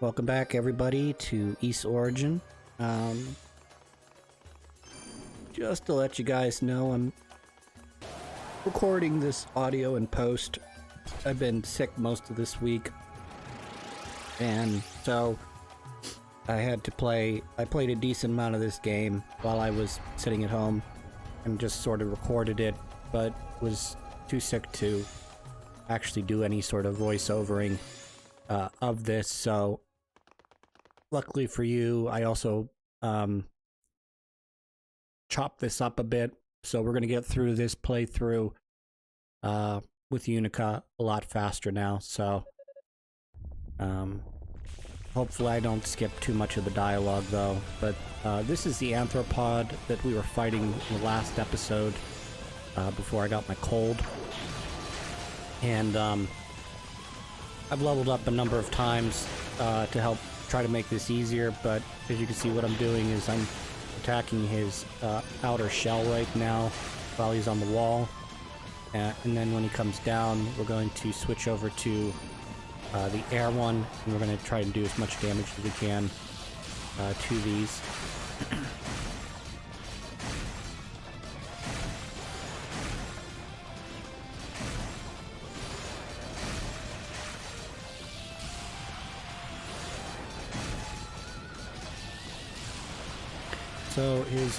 Welcome back, everybody, to Ys Origin. Just to let you guys know, I'm recording this audio in post. I've been sick most of this week, and so I played a decent amount of this game while I was sitting at home and just sort of recorded it, but was too sick to actually do any sort of voiceovering of this, so luckily for you, I also chopped this up a bit, so we're going to get through this playthrough with Unica a lot faster now, so hopefully I don't skip too much of the dialogue though, but this is the Anthropod that we were fighting in the last episode before I got my cold, and I've leveled up a number of times to help try to make this easier, but as you can see, what I'm doing is I'm attacking his outer shell right now while he's on the wall, and then when he comes down, we're going to switch over to the air one, and we're going to try and do as much damage as we can to these. So his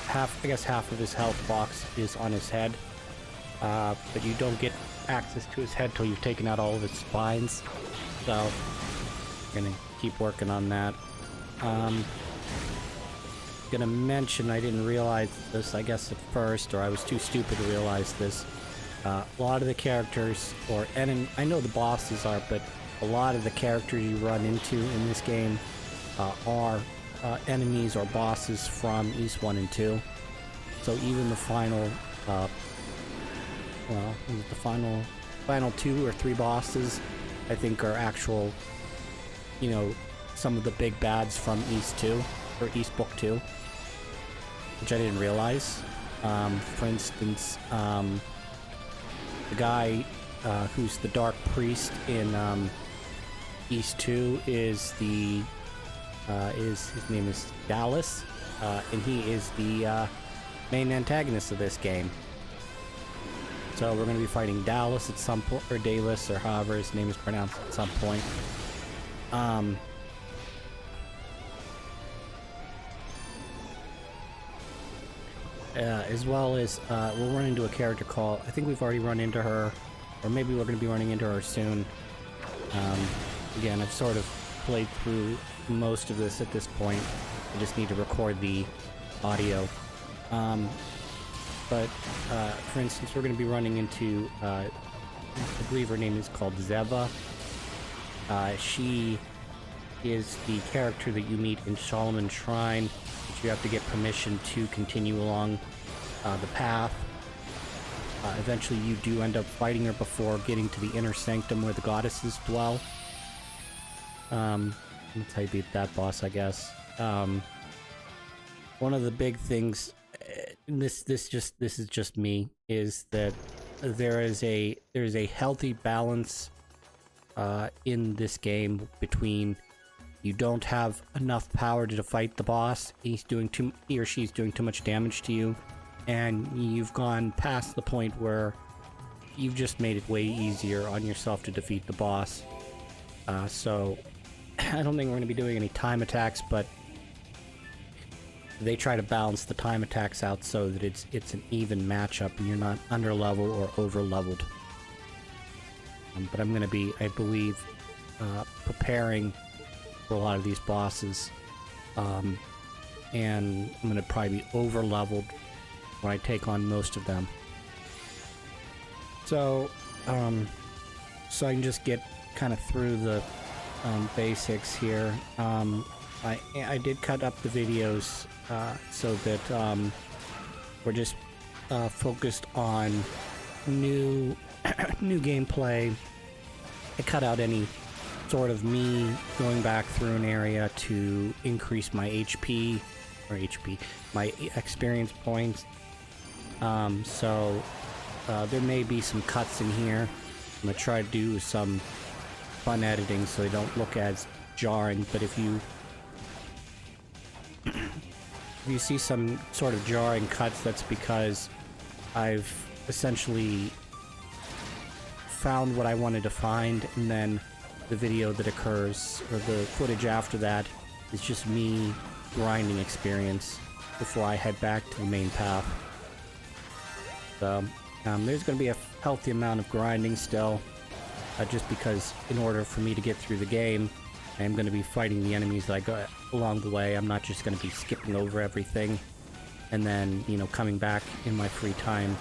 half of his health box is on his head, but you don't get access to his head till you've taken out all of his spines. So I'm gonna keep working on that. Gonna mention, I didn't realize this, I guess, at first, or I was too stupid to realize this. A lot of the characters, I know the bosses are, but a lot of the characters you run into in this game are enemies or bosses from Ys 1 and 2. So even the final, final 2 or 3 bosses, I think are actual, some of the big bads from Ys 2, or Ys Book 2, which I didn't realize. For instance, the guy who's the Dark Priest in Ys 2 is his name is Dallas, and he is the main antagonist of this game. So we're going to be fighting Dallas at some point, or Dallas, or however his name is pronounced at some point. As well as we'll run into a character called, I think we've already run into her, or maybe we're going to be running into her soon. Again, I've sort of played through most of this at this point. I just need to record the audio. But for instance, we're going to be running into, I believe her name is called Zeva. She is the character that you meet in Solomon Shrine, which you have to get permission to continue along the path. Eventually you do end up fighting her before getting to the inner sanctum where the goddesses dwell. That's how you beat that boss, I guess. One of the big things, this is just me, is that there is a healthy balance in this game between you don't have enough power to fight the boss, he or she's doing too much damage to you, and you've gone past the point where you've just made it way easier on yourself to defeat the boss. So I don't think we're going to be doing any time attacks, but they try to balance the time attacks out so that it's an even matchup and you're not under level or over leveled. But I'm going to be, I believe, preparing for a lot of these bosses, and I'm going to probably be over leveled when I take on most of them. So I can just get kind of through the basics here. I did cut up the videos so that we're just focused on new gameplay. I cut out any sort of me going back through an area to increase my HP, my experience points. So there may be some cuts in here. I'm gonna try to do some fun editing so they don't look as jarring, but if you see some sort of jarring cuts, that's because I've essentially found what I wanted to find, and then the video that occurs, or the footage after that, is just me grinding experience before I head back to the main path. So, there's going to be a healthy amount of grinding still, just because in order for me to get through the game, I'm going to be fighting the enemies that I got along the way. I'm not just going to be skipping over everything and then, you know, coming back in my free time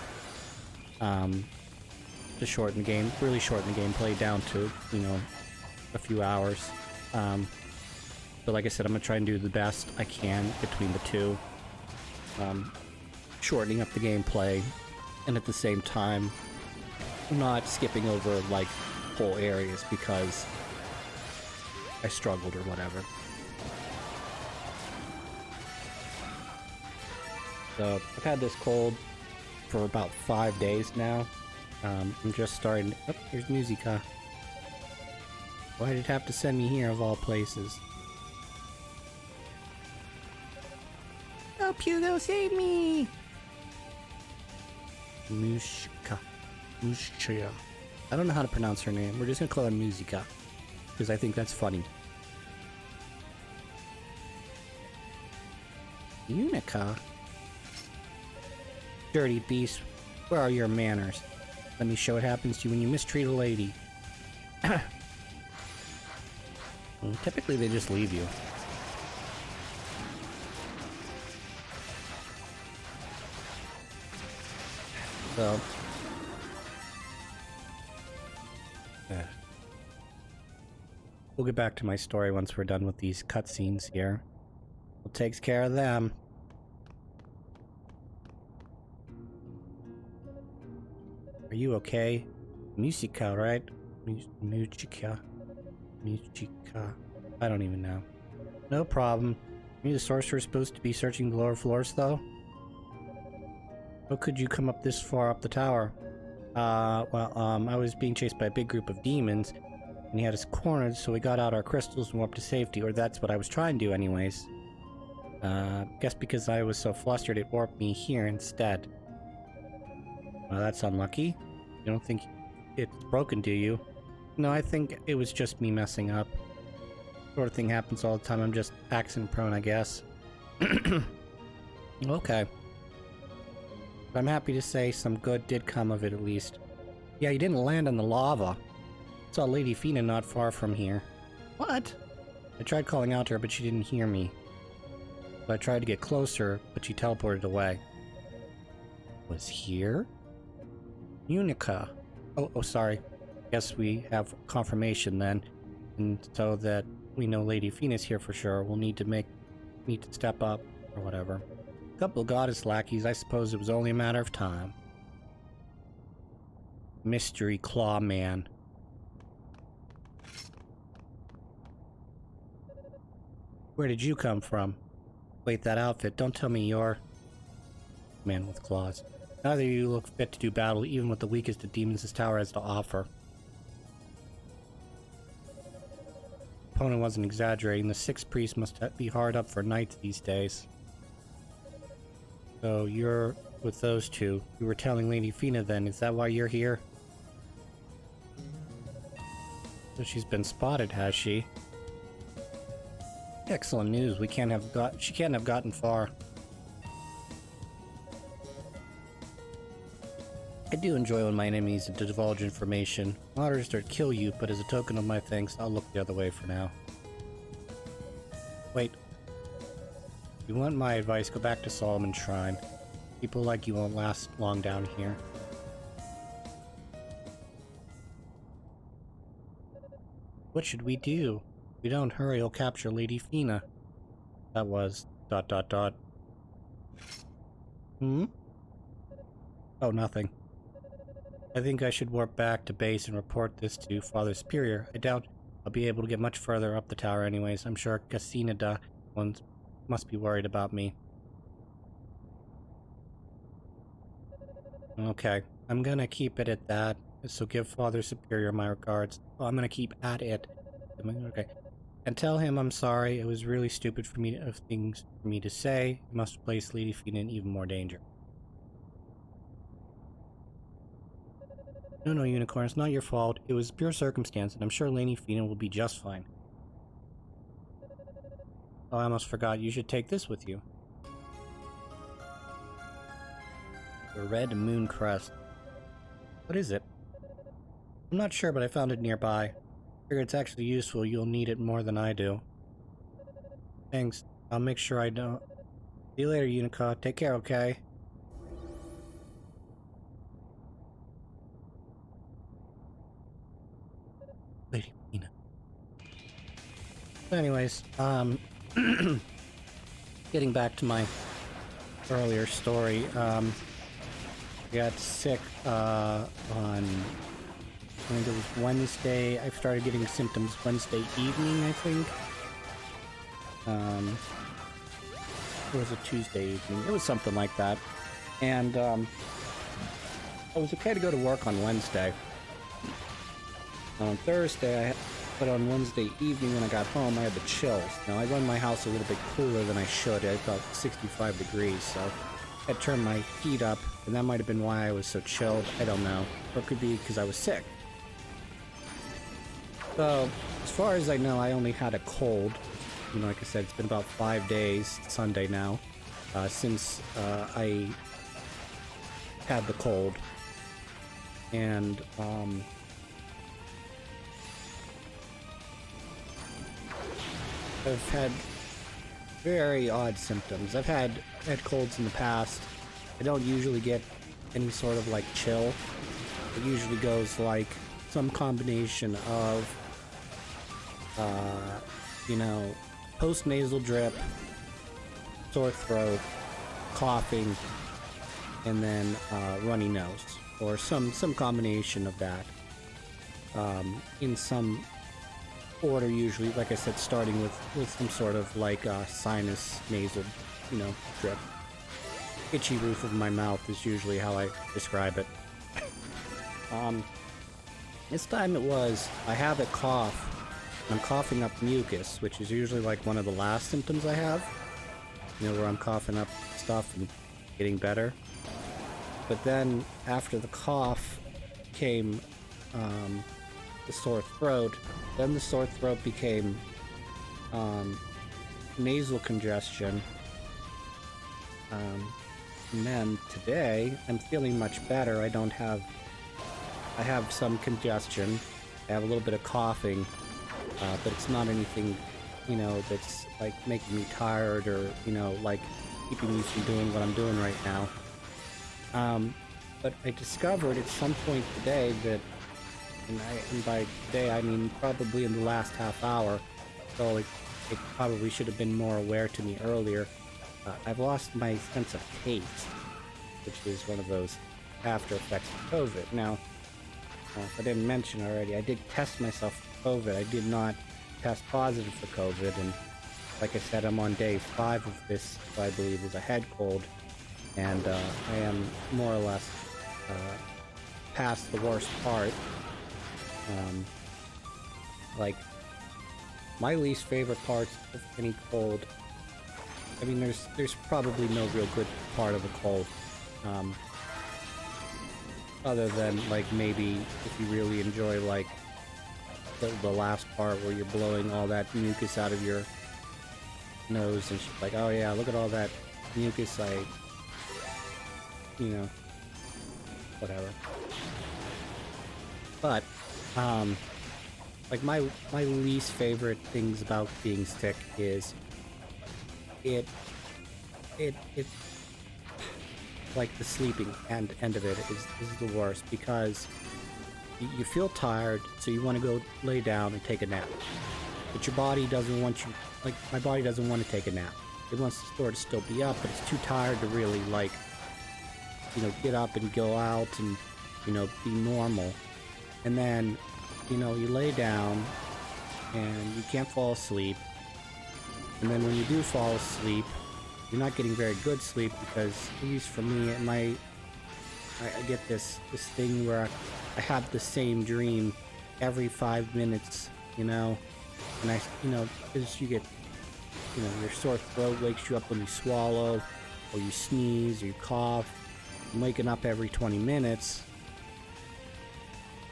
to shorten the game, really shorten the gameplay down to, you know, a few hours. But like I said, I'm going to try and do the best I can between the two, shortening up the gameplay and at the same time not skipping over like whole areas because I struggled or whatever. So I've had this cold for about 5 days now. I'm just starting. Oh, here's Musica. Why did it have to send me here of all places? Oh, Hugo, save me! Musica. Musica. I don't know how to pronounce her name. We're just gonna call her Musica, because I think that's funny. Unica? Dirty beast, where are your manners? Let me show what happens to you when you mistreat a lady. Typically they just leave you. So... we'll get back to my story once we're done with these cutscenes here. We'll take care of them. Are you okay? Musica, right? Musica. I don't even know. No problem. Me, the sorcerer's supposed to be searching the lower floors, though? How could you come up this far up the tower? I was being chased by a big group of demons, and he had us cornered, so we got out our crystals and warped to safety, or that's what I was trying to do anyways. Guess because I was so flustered, it warped me here instead. Well, that's unlucky. You don't think it's broken, do you? No, I think it was just me messing up. Sort of thing happens all the time. I'm just accident prone, I guess. Okay. But I'm happy to say some good did come of it, at least. Yeah, you didn't land on the lava. Saw Lady Fina not far from here. What? I tried calling out to her, but she didn't hear me. So I tried to get closer, but she teleported away. Was here? Unica. Oh, sorry. Guess we have confirmation then. And so that we know Lady Fina's here for sure, we'll need to step up, or whatever. Couple of goddess lackeys, I suppose it was only a matter of time. Mystery Claw Man. Where did you come from? Wait, that outfit, don't tell me you're... Man with claws. Neither of you look fit to do battle, even with the weakest of demons this tower has to offer. Opponent wasn't exaggerating. The sixth priest must be hard up for knights these days. So you're with those two. You were telling Lady Fina then, is that why you're here? So she's been spotted, has she? Excellent news. She can't have gotten far. I do enjoy when my enemies divulge information. Orders to kill you, but as a token of my thanks, I'll look the other way for now. Wait. If you want my advice, go back to Solomon Shrine. People like you won't last long down here. What should we do? If we don't hurry, he'll capture Lady Fina. That was... ... Hmm? Oh, nothing. I think I should warp back to base and report this to Father Superior. I doubt I'll be able to get much further up the tower anyways. I'm sure Casinada must be worried about me. Okay, I'm gonna keep it at that. So give Father Superior my regards. Oh, I'm gonna keep at it. Okay. And tell him I'm sorry. It was really stupid for me of things for me to say. It must place Lady Fina in even more danger. No, Unicorn, it's not your fault. It was pure circumstance, and I'm sure Lady Fina will be just fine. Oh, I almost forgot. You should take this with you. The Red Moon Crest. What is it? I'm not sure, but I found it nearby. Figure it's actually useful. You'll need it more than I do. Thanks. I'll make sure I don't. See you later, Unica. Take care, okay? Lady Fina. Anyways, getting back to my earlier story, I got sick, on, I think it was Wednesday. I started getting symptoms Wednesday evening, I think. It was a Tuesday evening. It was something like that. And, I was okay to go to work on Wednesday. On Thursday, but on Wednesday evening when I got home, I had the chills. Now, I run my house a little bit cooler than I should. I about 65 degrees, so I turned my heat up, and that might have been why I was so chilled. I don't know. Or it could be because I was sick. So, as far as I know, I only had a cold. You know, like I said, it's been about 5 days, Sunday now, since I had the cold. And, I've had very odd symptoms. I've had colds in the past. I don't usually get any sort of like chill. It usually goes like some combination of, you know, post-nasal drip, sore throat, coughing, and then runny nose, or some combination of that. In some order, usually, like I said, starting with some sort of like sinus nasal, you know, drip. Itchy roof of my mouth is usually how I describe it. This time it was, I have a cough. I'm coughing up mucus, which is usually like one of the last symptoms I have. You know, where I'm coughing up stuff and getting better. But then after the cough came the sore throat. Then the sore throat became nasal congestion. And then today, I'm feeling much better. I have some congestion. I have a little bit of coughing, but it's not anything, you know, that's like making me tired or, you know, like keeping me from doing what I'm doing right now. But I discovered at some point today that, and by today I mean probably in the last half hour, so it probably should have been more aware to me earlier. I've lost my sense of taste, which is one of those after effects of COVID. Now, if I didn't mention already, I did test myself for COVID. I did not test positive for COVID, and like I said, I'm on day 5 of this, what I believe is a head cold, and I am more or less past the worst part. Like, my least favorite parts of any cold, I mean, there's probably no real good part of a cold, other than, like, maybe if you really enjoy, like, the last part where you're blowing all that mucus out of your nose and shit, like, oh yeah, look at all that mucus, you know, whatever. But, like, my least favorite things about being sick is it like the sleeping end of it is the worst, because you feel tired, so you want to go lay down and take a nap, but your body doesn't want you, like, my body doesn't want to take a nap. It wants the store to still be up, but it's too tired to really, like, you know, get up and go out and, you know, be normal. And then, you know, you lay down and you can't fall asleep. And then when you do fall asleep, you're not getting very good sleep, because, at least for me, I get this thing where I have the same dream every 5 minutes, you know? And because you get, your sore throat wakes you up when you swallow, or you sneeze, or you cough. I'm waking up every 20 minutes,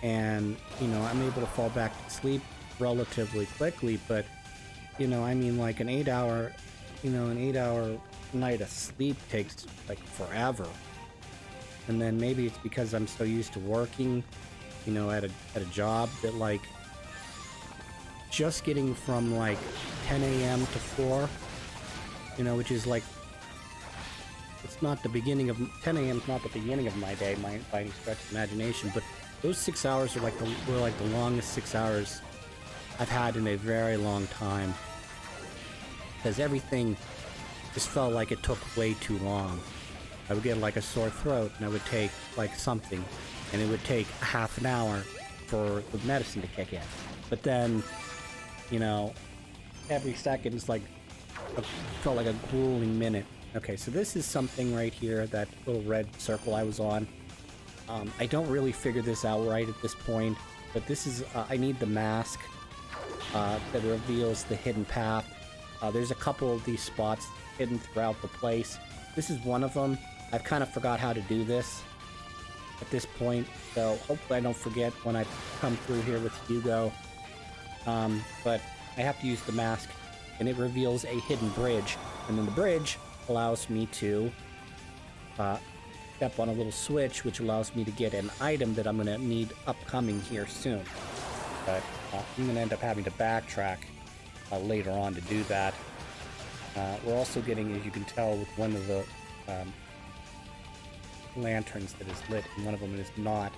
and, I'm able to fall back to sleep relatively quickly, but, like an 8-hour night of sleep takes, like, forever. And then maybe it's because I'm so used to working, at a job that, like, just getting from, like, 10 a.m. to 4, which is, like, it's not the beginning of... 10 a.m. is not the beginning of my day, by any stretch of imagination, but those 6 hours are, were the longest 6 hours I've had in a very long time. Because everything just felt like it took way too long. I would get, like, a sore throat, and I would take, like, something, and it would take a half an hour for the medicine to kick in. But then, every second is like, felt like a grueling minute. Okay, so this is something right here, that little red circle I was on. I don't really figure this out right at this point, but this is, I need the mask that reveals the hidden path. There's a couple of these spots hidden throughout the place. This is one of them. I've kind of forgot how to do this at this point, so hopefully I don't forget when I come through here with Hugo. But I have to use the mask, and it reveals a hidden bridge, and then the bridge allows me to step on a little switch, which allows me to get an item that I'm going to need upcoming here soon. But I'm going to end up having to backtrack later on to do that. We're also getting, as you can tell, with one of the lanterns that is lit and one of them is not,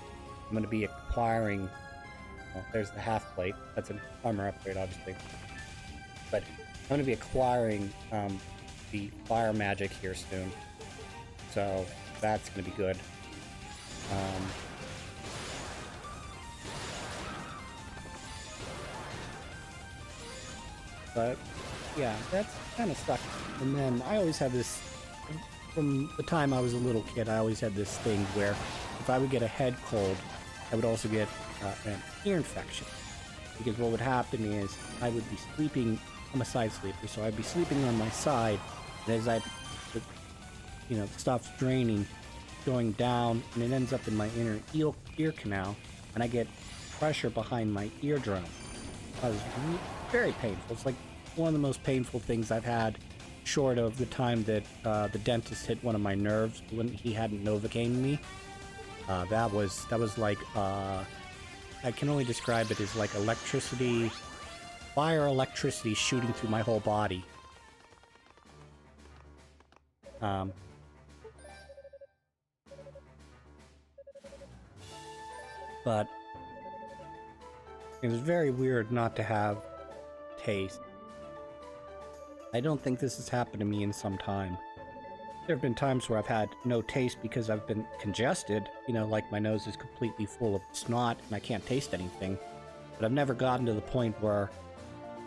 I'm going to be acquiring... Well, there's the half plate. That's an armor upgrade, obviously. But I'm going to be acquiring the fire magic here soon. So that's going to be good. But yeah, that's kind of stuck. And then I always have this, from the time I was a little kid, I always had this thing where if I would get a head cold, I would also get an ear infection. Because what would happen is I would be sleeping, I'm a side sleeper, so I'd be sleeping on my side, and as the stuff's draining, going down, and it ends up in my inner ear canal, and I get pressure behind my eardrum. It was very painful. It's like one of the most painful things I've had, short of the time that the dentist hit one of my nerves when he hadn't Novocaine me. That was like, I can only describe it as like electricity, fire electricity shooting through my whole body. But it was very weird not to have taste. I don't think this has happened to me in some time. There have been times where I've had no taste because I've been congested, like my nose is completely full of snot and I can't taste anything. But I've never gotten to the point where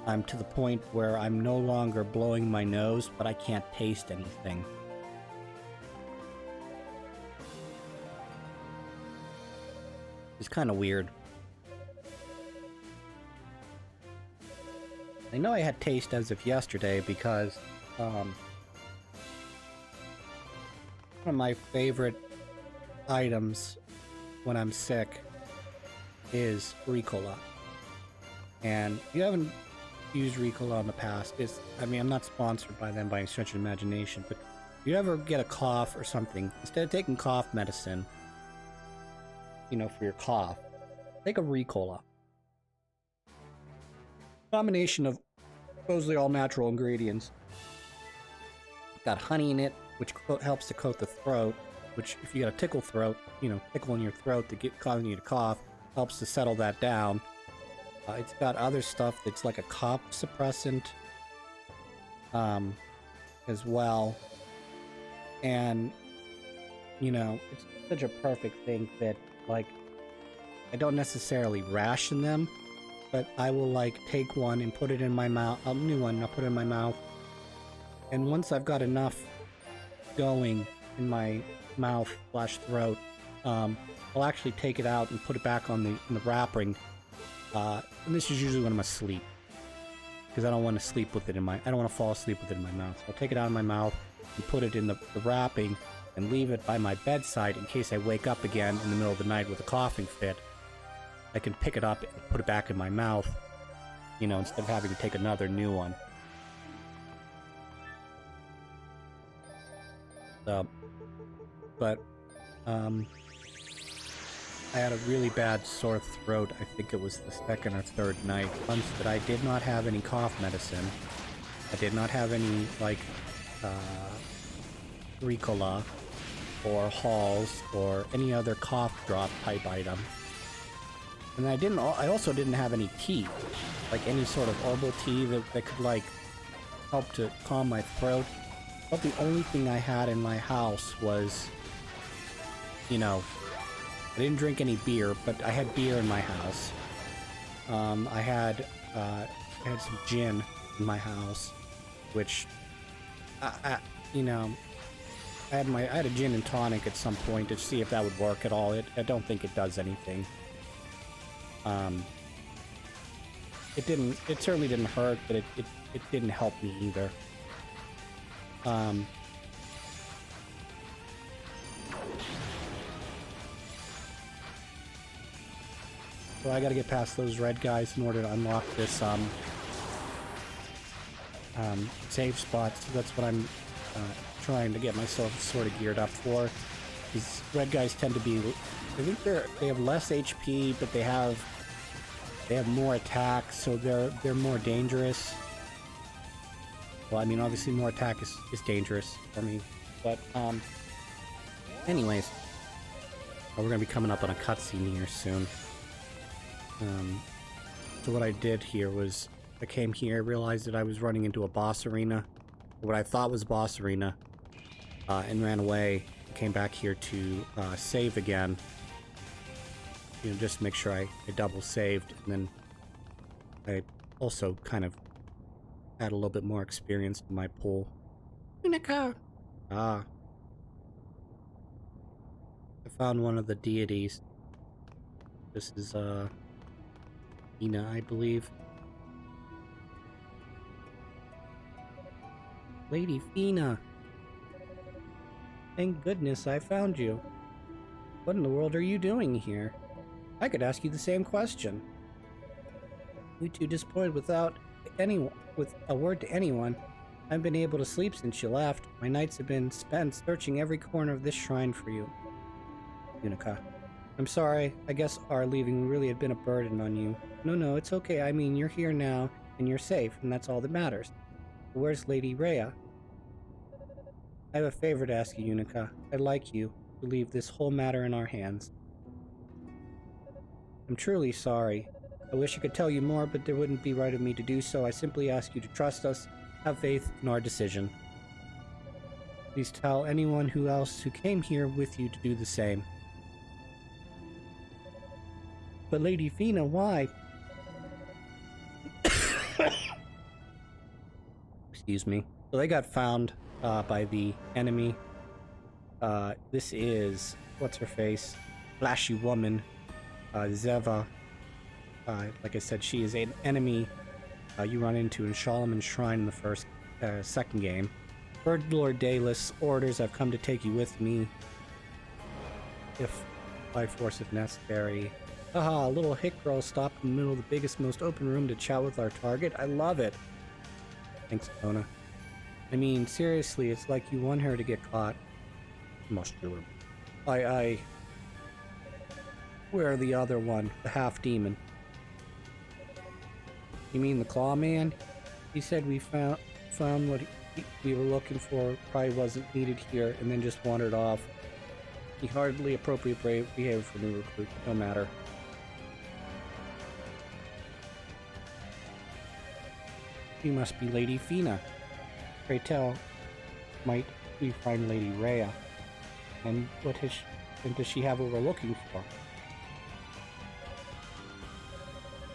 I'm no longer blowing my nose, but I can't taste anything. It's kind of weird. I know I had taste as of yesterday because, one of my favorite items when I'm sick is Ricola. And if you haven't used Ricola in the past, I'm not sponsored by them by any stretch of imagination, but if you ever get a cough or something, instead of taking cough medicine, for your cough, take a Ricola. Combination of supposedly all natural ingredients. Got honey in it, which helps to coat the throat, which if you got a tickle throat, tickle in your throat causing you to cough, helps to settle that down. It's got other stuff that's like a cough suppressant as well. And, it's such a perfect thing that, like, I don't necessarily ration them, but I will, like, take one and put it in my mouth, a new one, I'll put it in my mouth. And once I've got enough going in my mouth/throat, I'll actually take it out and put it back on the wrapping. And this is usually when I'm asleep, because I don't want to sleep with it in my. I don't want to fall asleep with it in my mouth. So I'll take it out of my mouth and put it in the wrapping and leave it by my bedside in case I wake up again in the middle of the night with a coughing fit. I can pick it up and put it back in my mouth, you know, instead of having to take another new one. But I had a really bad sore throat. I think it was the second or third night. Once that I did not have any cough medicine. I did not have any, like, Ricola or Halls or any other cough drop type item. And I also didn't have any tea, like any sort of herbal tea that could, like, help to calm my throat. But the only thing I had in my house was, you know, I didn't drink any beer, but I had beer in my house. I had some gin in my house, which, you know, I had a gin and tonic at some point to see if that would work at all. I don't think it does anything. It certainly didn't hurt, but it didn't help me either. So I gotta get past those red guys in order to unlock this save spot. So that's what I'm trying to get myself sort of geared up for. These red guys tend to be, I think they have less HP, but they have more attacks, so they're more dangerous. Well, I mean, obviously more attack is dangerous for me, but anyways, we're gonna be coming up on a cutscene here soon. So what I did here was I came here, realized that I was running into a boss arena, what I thought was boss arena, and ran away. Came back here to save again, you know, just to make sure I double saved, and then I also kind of add a little bit more experience to my pool. Unica! Ah. I found one of the deities. This is, Ina, I believe. Lady Fina! Thank goodness I found you. What in the world are you doing here? I could ask you the same question. You two disappointed with a word to anyone. I haven't been able to sleep since you left. My nights have been spent searching every corner of this shrine for you. Unica. I'm sorry. I guess our leaving really had been a burden on you. No, it's okay. I mean, you're here now, and you're safe, and that's all that matters. But where's Lady Rhea? I have a favor to ask you, Unica. I'd like you to leave this whole matter in our hands. I'm truly sorry. I wish I could tell you more, but it wouldn't be right of me to do so. I simply ask you to trust us, have faith in our decision. Please tell anyone else who came here with you to do the same. But Lady Fina, why? Excuse me. So they got found by the enemy. This is, what's her face? Flashy woman, Zeva. Like I said, she is an enemy you run into in Shalaman's Shrine in the second game. Bird Lord Daedalus orders I've come to take you with me, if by force if necessary. Haha, a little hick girl stopped in the middle of the biggest, most open room to chat with our target. I love it. Thanks, Kona. I mean, seriously, it's like you want her to get caught. Muscular. Where the other one? The half-demon. You mean the Claw Man? He said we found what we were looking for, probably wasn't needed here, and then just wandered off. He hardly appropriate behavior for new recruit. No matter. You must be Lady Fina. Pray tell, might we find Lady Rhea? And and does she have what we're looking for?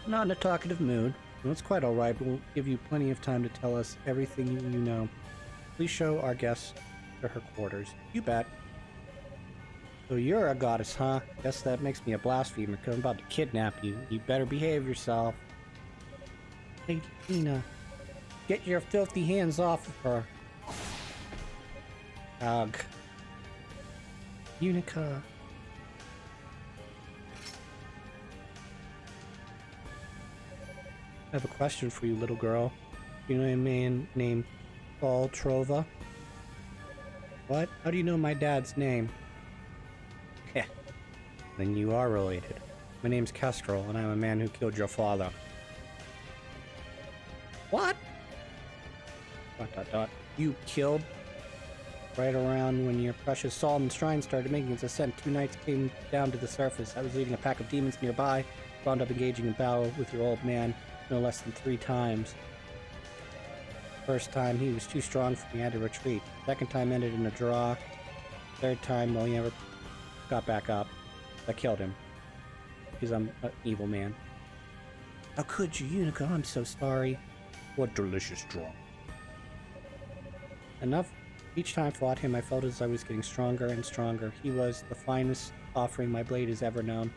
Not in a talkative mood. No, it's quite alright, but we'll give you plenty of time to tell us everything you know. Please show our guests to her quarters. You bet. So you're a goddess, huh? Guess that makes me a blasphemer, because I'm about to kidnap you. You better behave yourself. Lady Fina, get your filthy hands off of her. Ugh. Unica. I have a question for you, little girl. You know a man named Paul Trova? What? How do you know my dad's name? Heh. Then you are related. My name's Kestrel, and I'm a man who killed your father. What? ... You killed? Right around when your precious Solomon Shrine started making its ascent, 2 knights came down to the surface. I was leading a pack of demons nearby, wound up engaging in battle with your old man no less than 3 times. First time, he was too strong for me, I had to retreat. Second time ended in a draw. Third time, well, he never got back up. I killed him. Because I'm an evil man. How could you, Unica? I'm so sorry. What delicious draw. Enough. Each time I fought him, I felt as I was getting stronger and stronger. He was the finest offering my blade has ever known.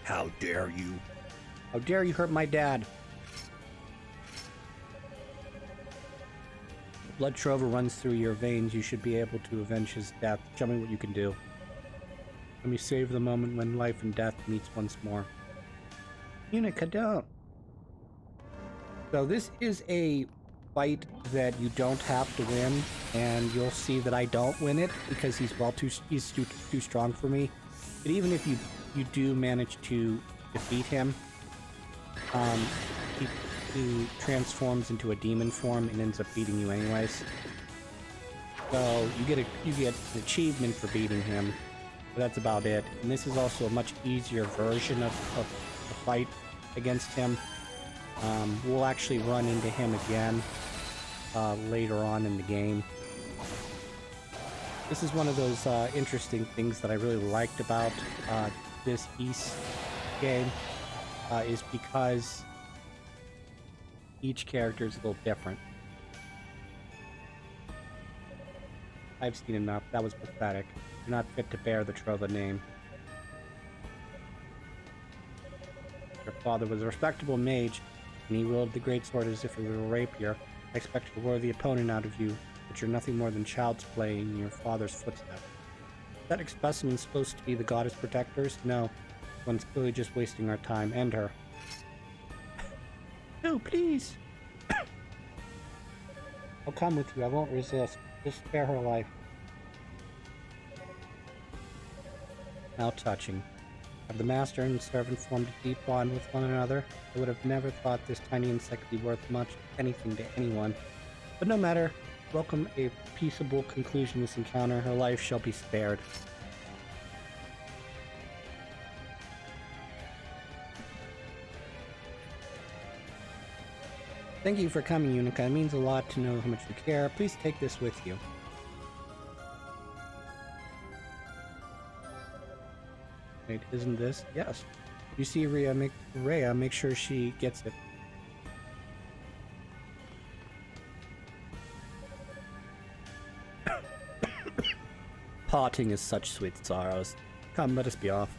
How dare you? How dare you hurt my dad? Blood Trova runs through your veins. You should be able to avenge his death. Show me what you can do. Let me save the moment when life and death meets once more. Unica, don't. So this is a fight that you don't have to win, and you'll see that I don't win it because he's too strong for me. But even if you do manage to defeat him, he transforms into a demon form and ends up beating you anyways. So you get an achievement for beating him, but that's about it. And this is also a much easier version of the fight against him. We'll actually run into him again later on in the game. This is one of those interesting things that I really liked about this Ys game, is because each character is a little different. I've seen enough. That was pathetic. You're not fit to bear the Trova name. Your father was a respectable mage, and he wielded the greatsword as if it were a rapier. I expected a worthy opponent out of you, but you're nothing more than child's play in your father's footsteps. That specimen's supposed to be the goddess protectors? No. One's clearly just wasting our time. End her. No, please! I'll come with you. I won't resist. Just spare her life. How touching. Have the master and servant formed a deep bond with one another? I would have never thought this tiny insect could be worth much anything to anyone. But no matter. Welcome a peaceable conclusion to this encounter. Her life shall be spared. Thank you for coming, Unica. It means a lot to know how much you care. Please take this with you. Wait, isn't this? Yes. You see Rhea, make sure she gets it. Parting is such sweet sorrows. Come, let us be off.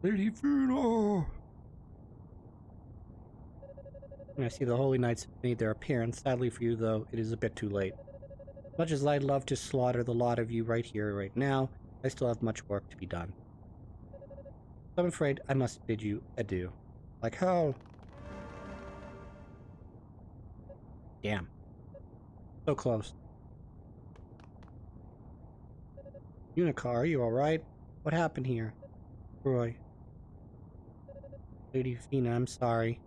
Lady Fina! I see the Holy Knights have made their appearance. Sadly for you, though, it is a bit too late. Much as I'd love to slaughter the lot of you right here, right now, I still have much work to be done. I'm afraid I must bid you adieu. Like how? Damn. So close. Unica, are you alright? What happened here? Roy. Lady Fina, I'm sorry.